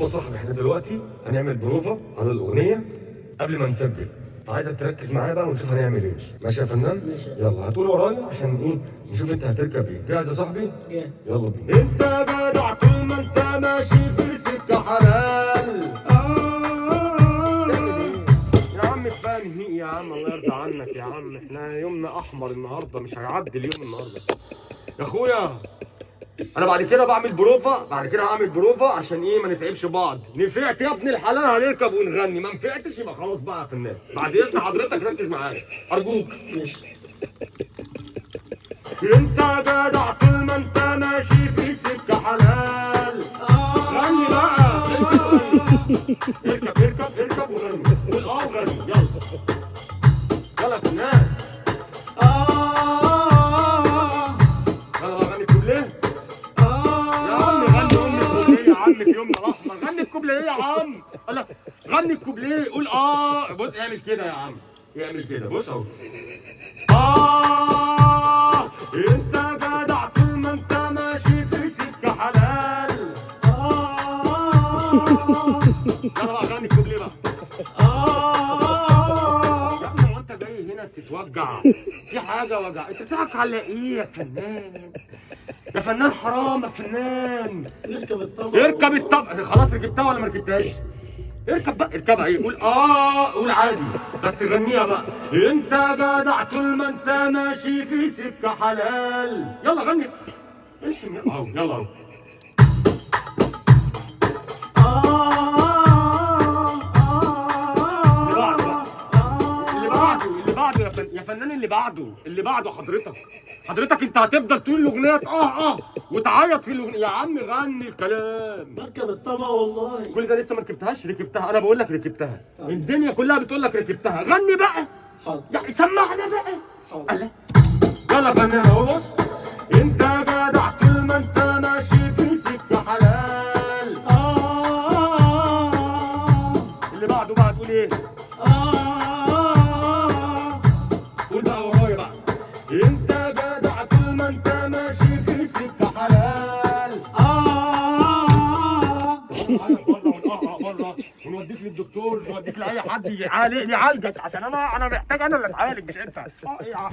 طب يا صاحبي احنا دلوقتي هنعمل بروفا على الاغنيه قبل ما نسجل، فعايزك تركز معايا بقى ونشوف هنعمل ايه. ماشي يا فنان؟ ماشي. يلا هتقول ورايا عشان ايه نشوف انت هتركب ايه. جاهز يا صاحبي؟ جاهز. يلا بينا. انت جدع طول ما انت ماشي في سكه حلال. تعمل ايه؟ يا عم فاهم يا عم، الله يرضى عنك يا عم، احنا يومنا احمر النهارده، مش هيعدي اليوم النهارده يا اخويا. انا بعد كده بعمل بروفا، بعد كده هعمل بروفا عشان ايه ما نتعبش بعض. نفعت يا ابن الحلال هنركب ونغني، ما نفعتش يبقى خلاص بقى في الناس. بعد اذن حضرتك ركز معايا ارجوك. ماشي. انت جدع طول ما انت ماشي في سكه حلال. غني بقى، اركب اركب اركب وغني، قول وغني. يلا يلا يا فنان، يلا بقى غني الكوبليه. يا عم غني ام الكوبليه يا عم، في يومنا الاحمر غني الكوبليه يا عم. الله، غني الكوبليه قول بص اعمل كده يا عم، اعمل كده بص اهو. انت جدع طول ما انت ماشي في سكه حلال. يلا بقى غني الكوبليه بقى. يا ابني هو انت جاي هنا تتوجع؟ في حاجه وجع؟ انت بتضحك على ايه يا فنان؟ يا فنان حرام يا فنان. اركب الطبق. اركب الطبق. خلاص ركبتها ولا ما ركبتهاش؟ اركب بقى، اركبها. ايه قول قول عادي بس غنيها بقى. انت جدع طول ما انت ماشي في سكه حلال. يلا غني الحم اهو، يلا اهو. اللي بعده يا فنان، اللي بعده حضرتك انت هتفضل طول الاغنيه وتعيط في الاغنيه. يا عم غني الكلام. اركب الطبق والله. كل ده لسه ما ركبتهاش؟ ركبتها، انا بقول لك ركبتها. الدنيا كلها بتقول لك ركبتها. غني بقى. حاضر. يعني سمعنا بقى. حاضر. الله. يلا يا فنان اهو بص. انت جدع طول ما انت ماشي في سكه حلال. اللي بعده بقى تقول ايه؟ قول بقى ورايا بقى. انت جدع طول ما انت ماشي في سكه حلال. بره ونوديك للدكتور، نوديك لاي حد يعالجك، عشان انا محتاج انا اللي اتعالج مش انت. ايه يا عم